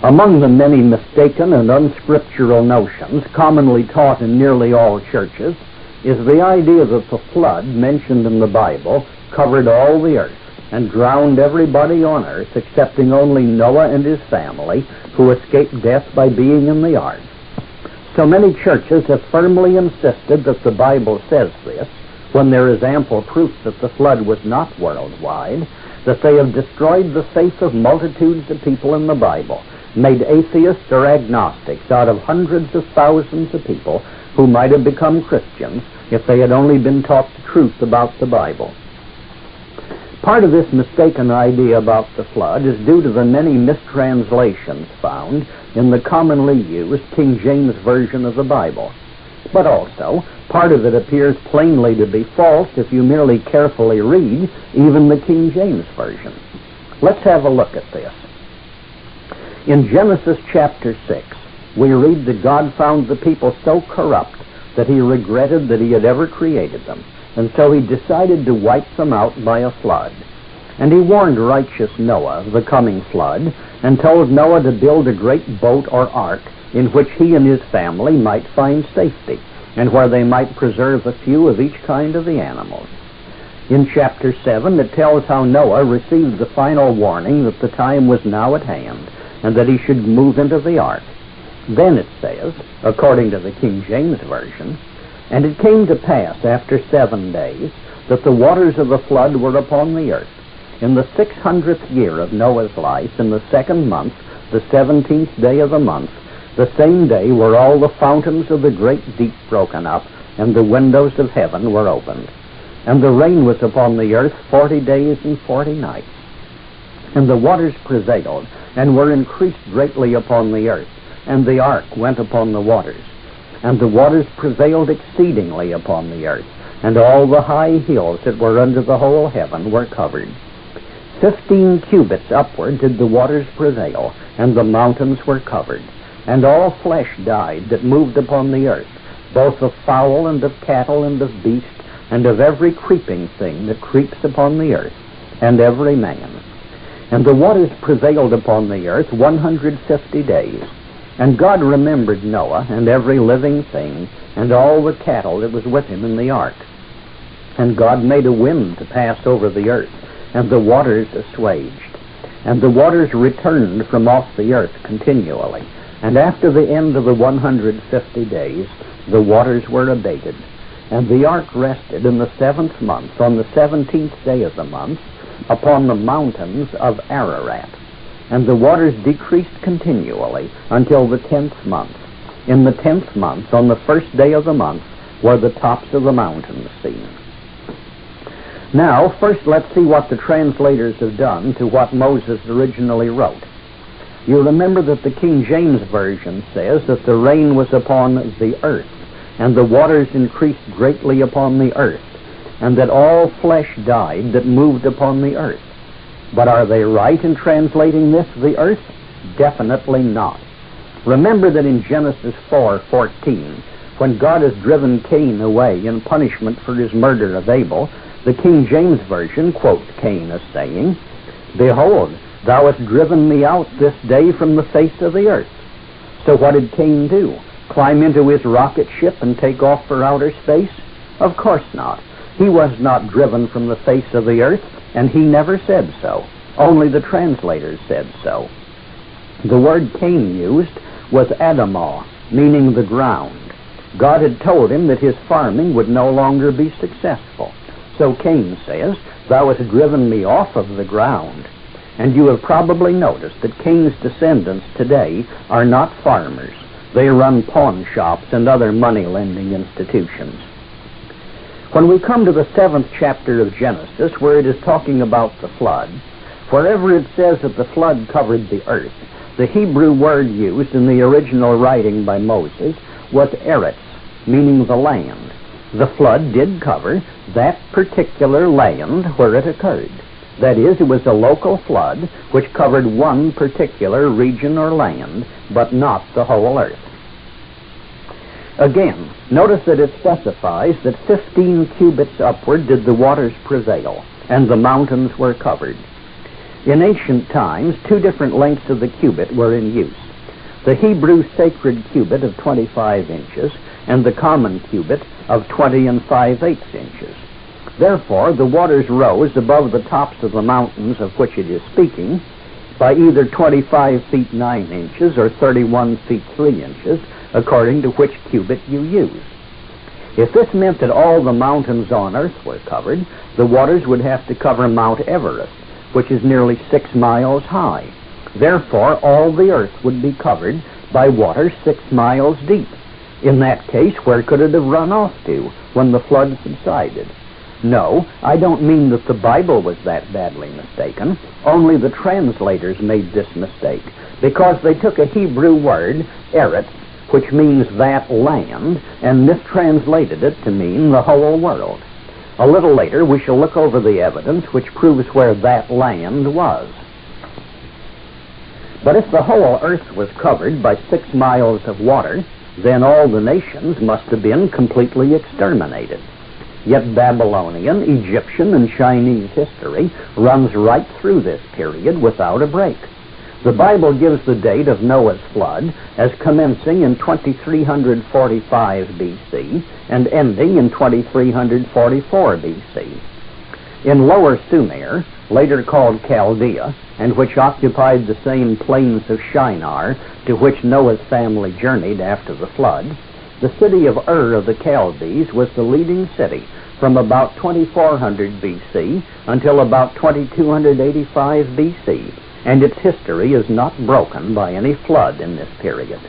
Among the many mistaken and unscriptural notions commonly taught in nearly all churches is the idea that the flood mentioned in the Bible covered all the earth and drowned everybody on earth excepting only Noah and his family, who escaped death by being in the ark. So many churches have firmly insisted that the Bible says this, when there is ample proof that the flood was not worldwide, that they have destroyed the faith of multitudes of people in the Bible, made atheists or agnostics out of hundreds of thousands of people who might have become Christians if they had only been taught the truth about the Bible. Part of this mistaken idea about the flood is due to the many mistranslations found in the commonly used King James Version of the Bible. But also, part of it appears plainly to be false if you merely carefully read even the King James Version. Let's have a look at this. In Genesis chapter 6, we read that God found the people so corrupt that he regretted that he had ever created them, and so he decided to wipe them out by a flood. And he warned righteous Noah of the coming flood, and told Noah to build a great boat or ark in which he and his family might find safety, and where they might preserve a few of each kind of the animals. In chapter 7, it tells how Noah received the final warning that the time was now at hand, and that he should move into the ark. Then it says, according to the King James Version, "And it came to pass after 7 days that the waters of the flood were upon the earth. In the 600th year of Noah's life, in the 2nd month, the 17th day of the month, the same day were all the fountains of the great deep broken up, and the windows of heaven were opened. And the rain was upon the earth 40 days and 40 nights. And the waters prevailed, and were increased greatly upon the earth, and the ark went upon the waters. And the waters prevailed exceedingly upon the earth, and all the high hills that were under the whole heaven were covered. 15 cubits upward did the waters prevail, and the mountains were covered. And all flesh died that moved upon the earth, both of fowl and of cattle and of beast, and of every creeping thing that creeps upon the earth, and every man. And the waters prevailed upon the earth 150 days. And God remembered Noah and every living thing, and all the cattle that was with him in the ark. And God made a wind to pass over the earth, and the waters assuaged. And the waters returned from off the earth continually. And after the end of the 150 days, the waters were abated. And the ark rested in the 7th month, on the 17th day of the month, upon the mountains of Ararat. And the waters decreased continually until the 10th month. In the 10th month, on the 1st day of the month, were the tops of the mountains seen." Now, first let's see what the translators have done to what Moses originally wrote. You remember that the King James Version says that the rain was upon the earth, and the waters increased greatly upon the earth, and that all flesh died that moved upon the earth. But are they right in translating this, the earth? Definitely not. Remember that in Genesis 4:14, when God has driven Cain away in punishment for his murder of Abel, the King James Version quotes Cain as saying, "Behold, thou hast driven me out this day from the face of the earth." So what did Cain do? Climb into his rocket ship and take off for outer space? Of course not. He was not driven from the face of the earth, and he never said so. Only the translators said so. The word Cain used was Adamah, meaning the ground. God had told him that his farming would no longer be successful. So Cain says, "Thou hast driven me off of the ground." And you have probably noticed that Cain's descendants today are not farmers. They run pawn shops and other money-lending institutions. When we come to the 7th chapter of Genesis, where it is talking about the flood, wherever it says that the flood covered the earth, the Hebrew word used in the original writing by Moses was eretz, meaning the land. The flood did cover that particular land where it occurred. That is, it was a local flood which covered one particular region or land, but not the whole earth. Again, notice that it specifies that 15 cubits upward did the waters prevail, and the mountains were covered. In ancient times, two different lengths of the cubit were in use. The Hebrew sacred cubit of 25 inches and the common cubit of 20 5/8 inches. Therefore, the waters rose above the tops of the mountains of which it is speaking by either 25 feet 9 inches or 31 feet 3 inches, according to which cubit you use. If this meant that all the mountains on earth were covered, the waters would have to cover Mount Everest, which is nearly 6 miles high. Therefore, all the earth would be covered by water 6 miles deep. In that case, where could it have run off to when the flood subsided? No, I don't mean that the Bible was that badly mistaken. Only the translators made this mistake, because they took a Hebrew word, eretz, which means that land, and mistranslated it to mean the whole world. A little later, we shall look over the evidence which proves where that land was. But if the whole earth was covered by 6 miles of water, then all the nations must have been completely exterminated. Yet Babylonian, Egyptian, and Chinese history runs right through this period without a break. The Bible gives the date of Noah's flood as commencing in 2345 BC and ending in 2344 BC. In Lower Sumer, later called Chaldea, and which occupied the same plains of Shinar to which Noah's family journeyed after the flood, the city of Ur of the Chaldees was the leading city from about 2400 BC until about 2285 BC, and its history is not broken by any flood in this period.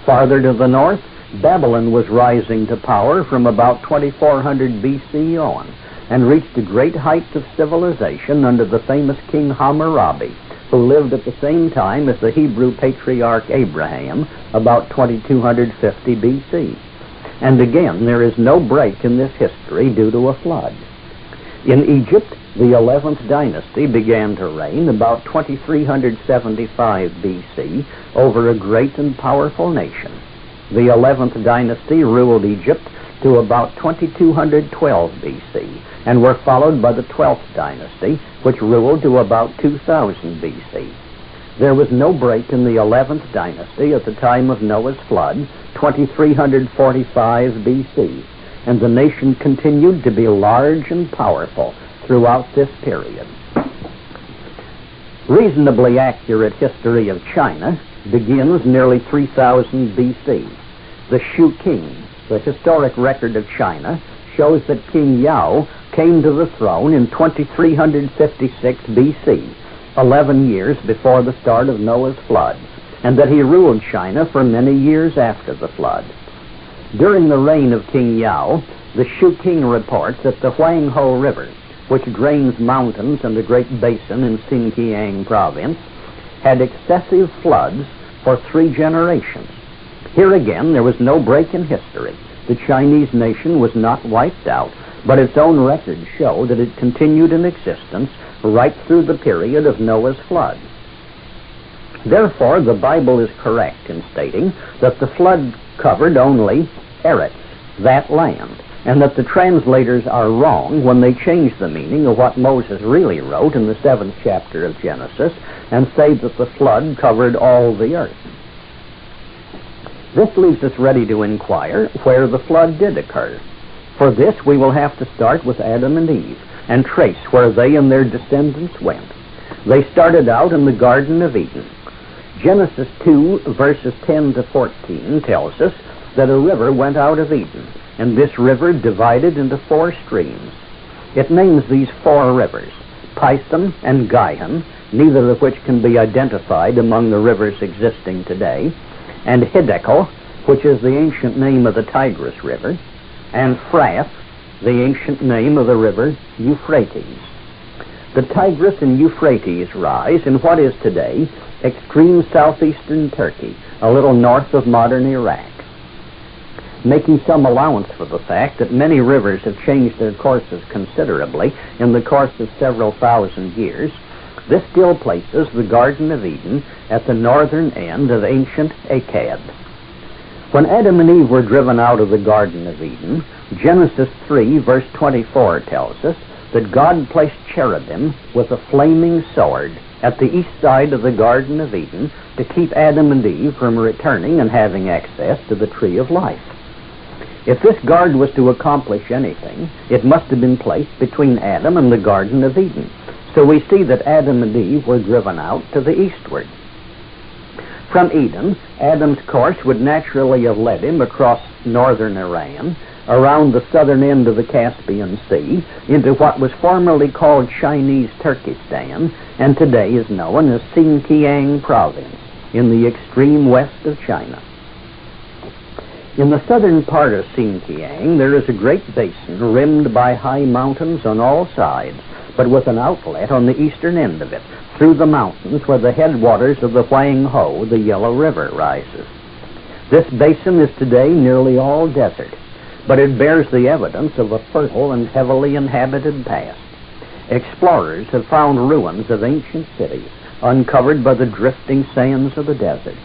Farther to the north, Babylon was rising to power from about 2400 BC on, and reached a great height of civilization under the famous King Hammurabi, who lived at the same time as the Hebrew patriarch Abraham, about 2250 BC. And again, there is no break in this history due to a flood. In Egypt, the 11th dynasty began to reign about 2375 BC over a great and powerful nation. The 11th dynasty ruled Egypt to about 2212 BC, and were followed by the 12th dynasty, which ruled to about 2000 BC. There was no break in the 11th dynasty at the time of Noah's flood, 2345 BC, and the nation continued to be large and powerful throughout this period. Reasonably accurate history of China begins nearly 3000 BC. The Shu King, the historic record of China, shows that King Yao came to the throne in 2356 BC, 11 years before the start of Noah's flood, and that he ruled China for many years after the flood. During the reign of King Yao, the Shu King reports that the Huanghe River, which drains mountains and the great basin in Xinjiang province, had excessive floods for 3 generations. Here again, there was no break in history. The Chinese nation was not wiped out, but its own records show that it continued in existence right through the period of Noah's flood. Therefore, the Bible is correct in stating that the flood covered only Eretz, that land, and that the translators are wrong when they change the meaning of what Moses really wrote in the 7th chapter of Genesis and say that the flood covered all the earth. This leaves us ready to inquire where the flood did occur. For this, we will have to start with Adam and Eve and trace where they and their descendants went. They started out in the Garden of Eden. Genesis 2, verses 10 to 14 tells us that a river went out of Eden, and this river divided into 4 streams. It names these 4 rivers, Pison and Gihon, neither of which can be identified among the rivers existing today, and Hiddekel, which is the ancient name of the Tigris River, and Phrath, the ancient name of the river Euphrates. The Tigris and Euphrates rise in what is today extreme southeastern Turkey, a little north of modern Iraq. Making some allowance for the fact that many rivers have changed their courses considerably in the course of several thousand years, this still places the Garden of Eden at the northern end of ancient Akkad. When Adam and Eve were driven out of the Garden of Eden, Genesis 3, verse 24 tells us that God placed cherubim with a flaming sword at the east side of the Garden of Eden to keep Adam and Eve from returning and having access to the tree of life. If this guard was to accomplish anything, it must have been placed between Adam and the Garden of Eden. So we see that Adam and Eve were driven out to the eastward. From Eden, Adam's course would naturally have led him across northern Iran, around the southern end of the Caspian Sea, into what was formerly called Chinese Turkestan, and today is known as Xinjiang province, in the extreme west of China. In the southern part of Xinjiang, there is a great basin rimmed by high mountains on all sides, but with an outlet on the eastern end of it, through the mountains where the headwaters of the Huang Ho, the Yellow River, rises. This basin is today nearly all desert, but it bears the evidence of a fertile and heavily inhabited past. Explorers have found ruins of ancient cities uncovered by the drifting sands of the desert.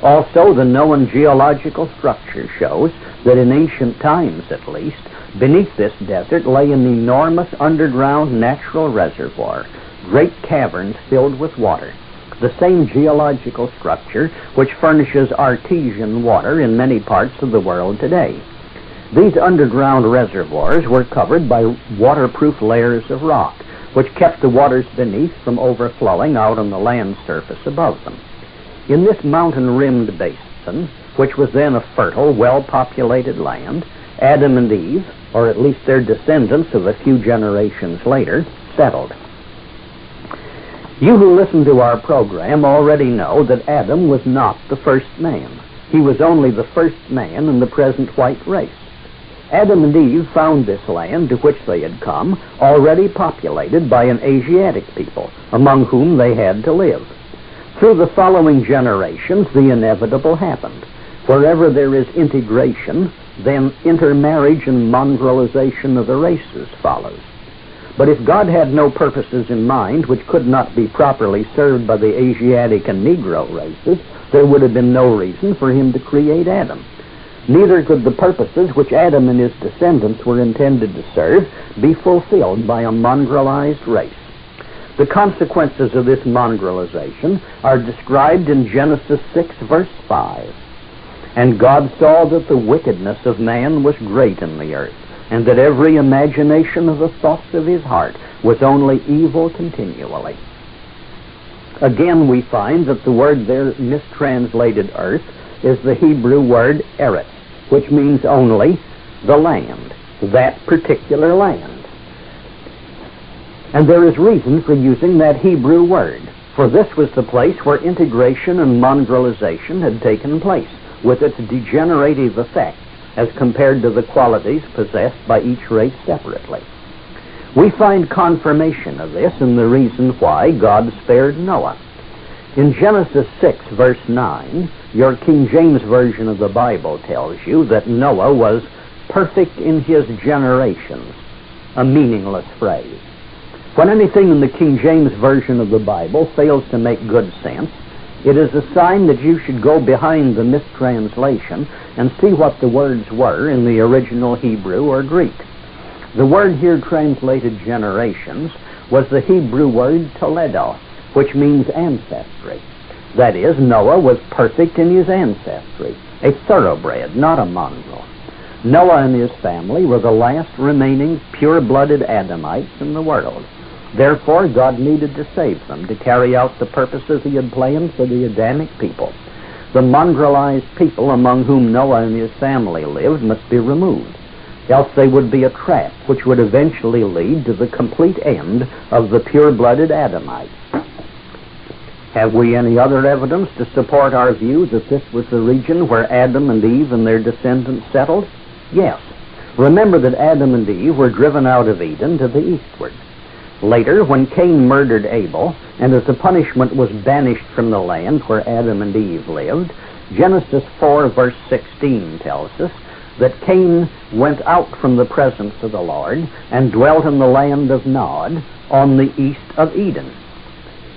Also, the known geological structure shows that in ancient times, at least, beneath this desert lay an enormous underground natural reservoir, great caverns filled with water, the same geological structure which furnishes artesian water in many parts of the world today. These underground reservoirs were covered by waterproof layers of rock, which kept the waters beneath from overflowing out on the land surface above them. In this mountain-rimmed basin, which was then a fertile, well-populated land, Adam and Eve, or at least their descendants of a few generations later, settled. You who listen to our program already know that Adam was not the first man. He was only the first man in the present white race. Adam and Eve found this land to which they had come already populated by an Asiatic people, among whom they had to live. Through the following generations, the inevitable happened. Wherever there is integration, then intermarriage and mongrelization of the races follows. But if God had no purposes in mind which could not be properly served by the Asiatic and Negro races, there would have been no reason for him to create Adam. Neither could the purposes which Adam and his descendants were intended to serve be fulfilled by a mongrelized race. The consequences of this mongrelization are described in Genesis 6, verse 5. And God saw that the wickedness of man was great in the earth, and that every imagination of the thoughts of his heart was only evil continually. Again, we find that the word there mistranslated earth is the Hebrew word eretz, which means only the land, that particular land. And there is reason for using that Hebrew word, for this was the place where integration and mongrelization had taken place, with its degenerative effects as compared to the qualities possessed by each race separately. We find confirmation of this in the reason why God spared Noah. In Genesis 6, verse 9, your King James Version of the Bible tells you that Noah was perfect in his generations, a meaningless phrase. When anything in the King James Version of the Bible fails to make good sense, it is a sign that you should go behind the mistranslation and see what the words were in the original Hebrew or Greek. The word here translated generations was the Hebrew word toledo, which means ancestry. That is, Noah was perfect in his ancestry, a thoroughbred, not a mongrel. Noah and his family were the last remaining pure-blooded Adamites in the world. Therefore, God needed to save them to carry out the purposes he had planned for the Adamic people. The mongrelized people among whom Noah and his family lived must be removed, else they would be a trap which would eventually lead to the complete end of the pure-blooded Adamites. Have we any other evidence to support our view that this was the region where Adam and Eve and their descendants settled? Yes. Remember that Adam and Eve were driven out of Eden to the eastward. Later, when Cain murdered Abel, and as a punishment was banished from the land where Adam and Eve lived, Genesis 4, verse 16 tells us that Cain went out from the presence of the Lord and dwelt in the land of Nod on the east of Eden.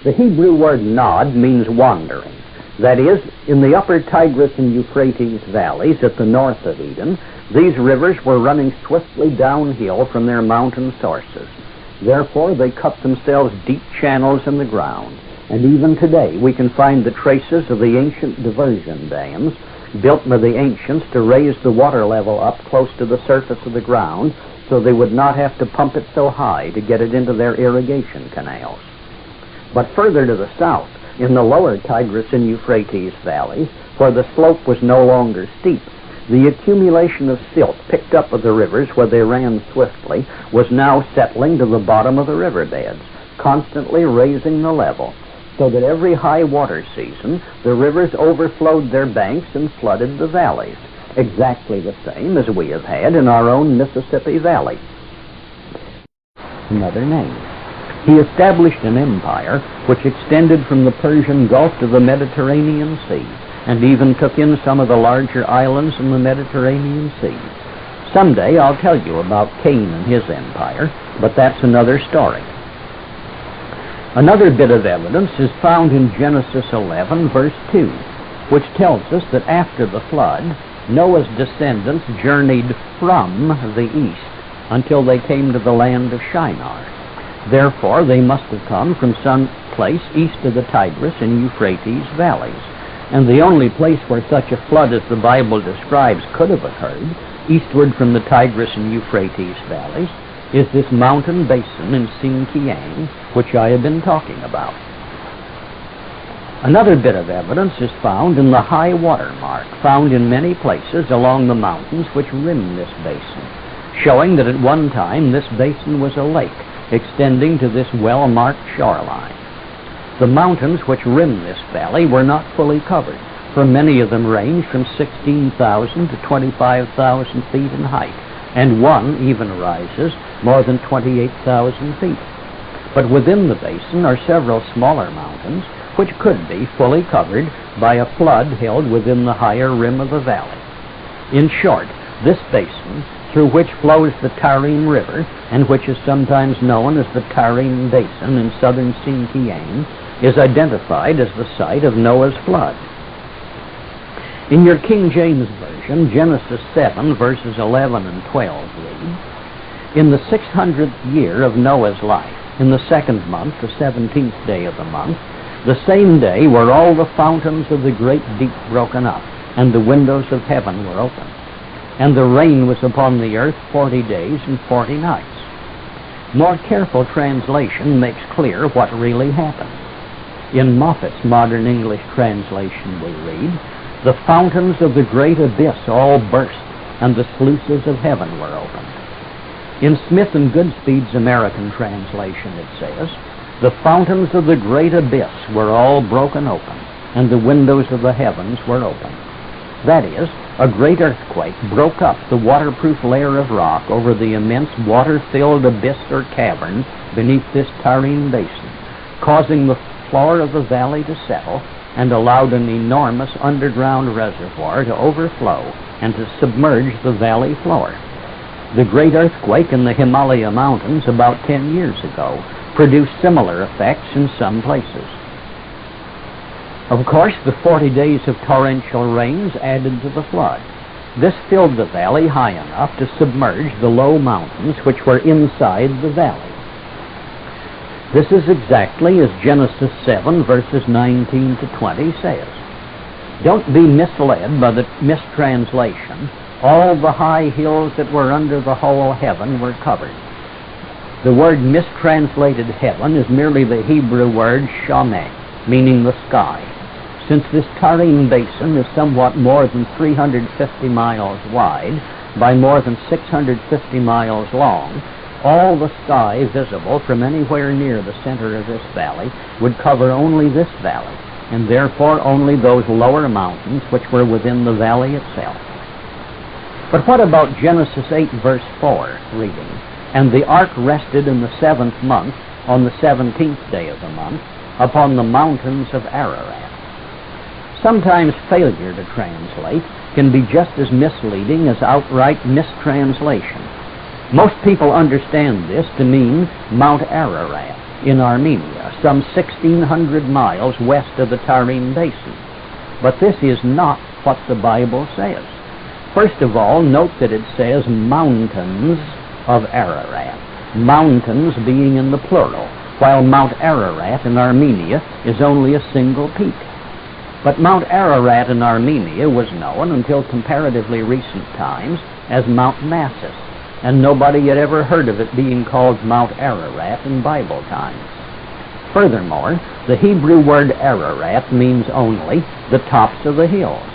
The Hebrew word Nod means wandering. That is, in the upper Tigris and Euphrates valleys at the north of Eden, these rivers were running swiftly downhill from their mountain sources. Therefore, they cut themselves deep channels in the ground. And even today, we can find the traces of the ancient diversion dams built by the ancients to raise the water level up close to the surface of the ground so they would not have to pump it so high to get it into their irrigation canals. But further to the south, in the lower Tigris and Euphrates valleys, where the slope was no longer steep, the accumulation of silt picked up of the rivers where they ran swiftly was now settling to the bottom of the riverbeds, constantly raising the level, so that every high water season the rivers overflowed their banks and flooded the valleys, exactly the same as we have had in our own Mississippi Valley. Another name. He established an empire which extended from the Persian Gulf to the Mediterranean Sea, and even took in some of the larger islands in the Mediterranean Sea. Someday I'll tell you about Cain and his empire, but that's another story. Another bit of evidence is found in Genesis 11, verse 2, which tells us that after the flood, Noah's descendants journeyed from the east until they came to the land of Shinar. Therefore, they must have come from some place east of the Tigris and Euphrates valleys. And the only place where such a flood as the Bible describes could have occurred, eastward from the Tigris and Euphrates valleys, is this mountain basin in Xinjiang, which I have been talking about. Another bit of evidence is found in the high water mark, found in many places along the mountains which rim this basin, showing that at one time this basin was a lake, extending to this well-marked shoreline. The mountains which rim this valley were not fully covered, for many of them range from 16,000 to 25,000 feet in height, and one even rises more than 28,000 feet. But within the basin are several smaller mountains which could be fully covered by a flood held within the higher rim of the valley. In short, this basin, through which flows the Tarim River, and which is sometimes known as the Tarim Basin in southern Xinjiang, is identified as the site of Noah's flood. In your King James Version, Genesis 7, verses 11 and 12 read, "In the 600th year of Noah's life, in the 2nd month, the 17th day of the month, the same day were all the fountains of the great deep broken up, and the windows of heaven were opened. And the rain was upon the earth 40 days and 40 nights. More careful translation makes clear what really happened. In Moffat's Modern English Translation we read, "The fountains of the great abyss all burst, and the sluices of heaven were opened." In Smith and Goodspeed's American Translation it says, "The fountains of the great abyss were all broken open, and the windows of the heavens were opened." That is, a great earthquake broke up the waterproof layer of rock over the immense water-filled abyss or cavern beneath this Tarim Basin, causing the floor of the valley to settle, and allowed an enormous underground reservoir to overflow and to submerge the valley floor. The great earthquake in the Himalaya Mountains about 10 years ago produced similar effects in some places. Of course, the 40 days of torrential rains added to the flood. This filled the valley high enough to submerge the low mountains which were inside the valley. This is exactly as Genesis 7, verses 19 to 20 says. Don't be misled by the mistranslation, "All the high hills that were under the whole heaven were covered." The word mistranslated heaven is merely the Hebrew word shameh, meaning the sky. Since this Tarim Basin is somewhat more than 350 miles wide by more than 650 miles long, all the sky visible from anywhere near the center of this valley would cover only this valley, and therefore only those lower mountains which were within the valley itself. But what about Genesis 8, verse 4, reading, "And the ark rested in the 7th month, on the 17th day of the month, upon the mountains of Ararat." Sometimes failure to translate can be just as misleading as outright mistranslation. Most people understand this to mean Mount Ararat in Armenia, some 1,600 miles west of the Tarim Basin. But this is not what the Bible says. First of all, note that it says mountains of Ararat. mountains being in the plural, while Mount Ararat in Armenia is only a single peak. But Mount Ararat in Armenia was known until comparatively recent times as Mount Massis, and nobody had ever heard of it being called Mount Ararat in Bible times. Furthermore, the Hebrew word Ararat means only the tops of the hills.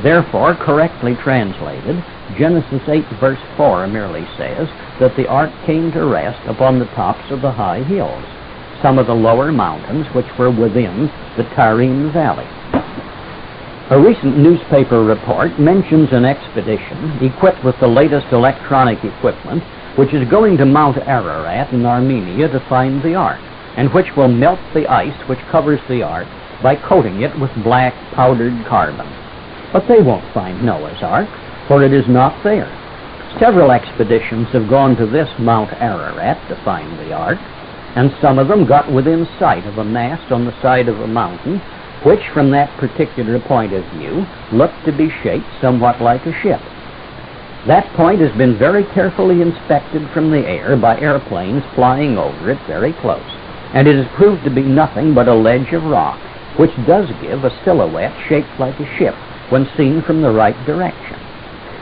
Therefore, correctly translated, Genesis 8 verse 4 merely says that the ark came to rest upon the tops of the high hills, some of the lower mountains which were within the Tarim Valley. A recent newspaper report mentions an expedition equipped with the latest electronic equipment which is going to Mount Ararat in Armenia to find the ark, and which will melt the ice which covers the ark by coating it with black powdered carbon. But they won't find Noah's ark, for it is not there. Several expeditions have gone to this Mount Ararat to find the ark, and some of them got within sight of a mast on the side of a mountain, which from that particular point of view looked to be shaped somewhat like a ship. That point has been very carefully inspected from the air by airplanes flying over it very close, and it has proved to be nothing but a ledge of rock, which does give a silhouette shaped like a ship when seen from the right direction.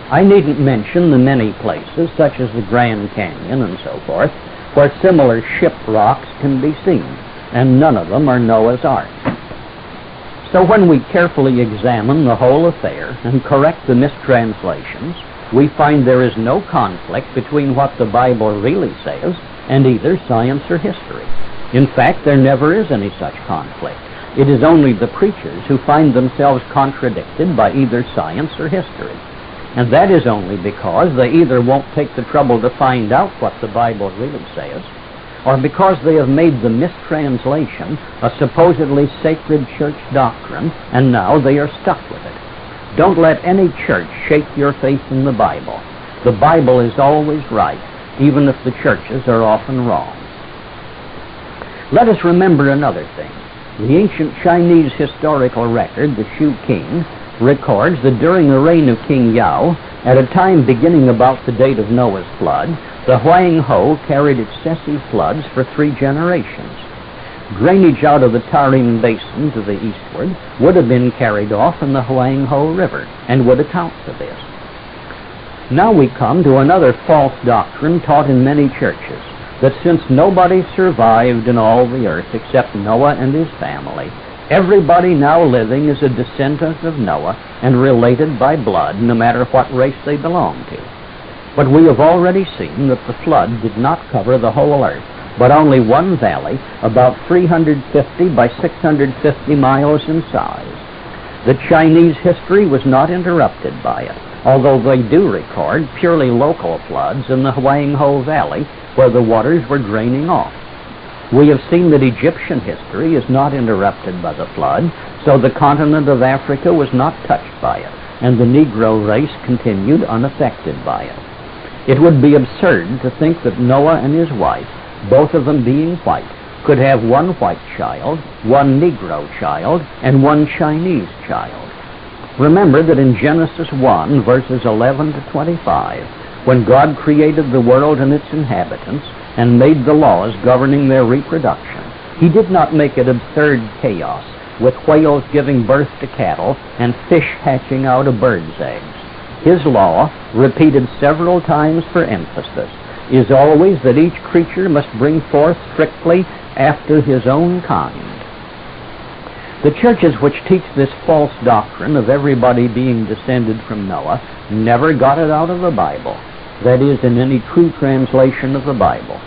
I needn't mention the many places, such as the Grand Canyon and so forth, where similar ship rocks can be seen, and none of them are Noah's Ark. So when we carefully examine the whole affair and correct the mistranslations, we find there is no conflict between what the Bible really says and either science or history. In fact, there never is any such conflict. It is only the preachers who find themselves contradicted by either science or history. And that is only because they either won't take the trouble to find out what the Bible really says, or because they have made the mistranslation a supposedly sacred church doctrine, and now they are stuck with it. Don't let any church shake your faith in the Bible. The Bible is always right, even if the churches are often wrong. Let us remember another thing. The ancient Chinese historical record, the Shu King, records that during the reign of King Yao, at a time beginning about the date of Noah's flood, the Huang Ho carried excessive floods for 3 generations. Drainage out of the Tarim Basin to the eastward would have been carried off in the Huang Ho River and would account for this. Now we come to another false doctrine taught in many churches, that since nobody survived in all the earth except Noah and his family, everybody now living is a descendant of Noah and related by blood, no matter what race they belong to. But we have already seen that the flood did not cover the whole earth, but only one valley, about 350 by 650 miles in size. The Chinese history was not interrupted by it, although they do record purely local floods in the Huang Ho Valley, where the waters were draining off. We have seen that Egyptian history is not interrupted by the flood, so the continent of Africa was not touched by it, and the Negro race continued unaffected by it. It would be absurd to think that Noah and his wife, both of them being white, could have one white child, one Negro child, and one Chinese child. Remember that in Genesis 1, verses 11 to 25, when God created the world and its inhabitants and made the laws governing their reproduction, He did not make it absurd chaos, with whales giving birth to cattle and fish hatching out of birds' eggs. His law, repeated several times for emphasis, is always that each creature must bring forth strictly after his own kind. The churches which teach this false doctrine of everybody being descended from Noah never got it out of the Bible, that is, in any true translation of the Bible.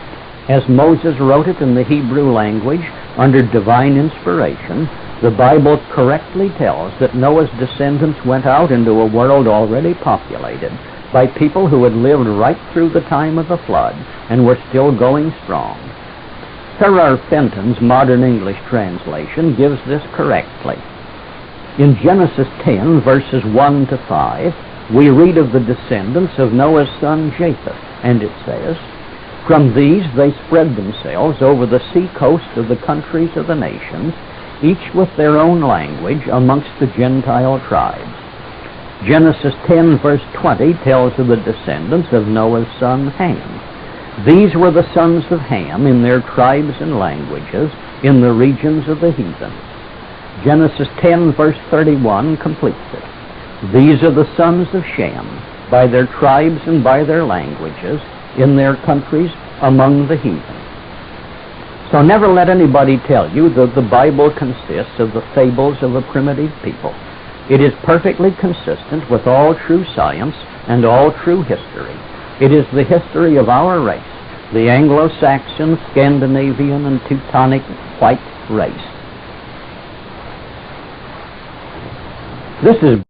As Moses wrote it in the Hebrew language under divine inspiration, the Bible correctly tells that Noah's descendants went out into a world already populated by people who had lived right through the time of the flood and were still going strong. Farrar Fenton's modern English translation gives this correctly. In Genesis 10, verses 1 to 5, we read of the descendants of Noah's son Japheth, and it says, "From these they spread themselves over the sea coast of the countries of the nations, each with their own language amongst the Gentile tribes." Genesis 10, verse 20 tells of the descendants of Noah's son Ham. These were the sons of Ham in their tribes and languages in the regions of the heathen. Genesis 10 verse 31 completes it. These are the sons of Shem by their tribes and by their languages in their countries among the heathen. So never let anybody tell you that the Bible consists of the fables of a primitive people. It is perfectly consistent with all true science and all true history. It is the history of our race, the Anglo-Saxon, Scandinavian, and Teutonic white race. This is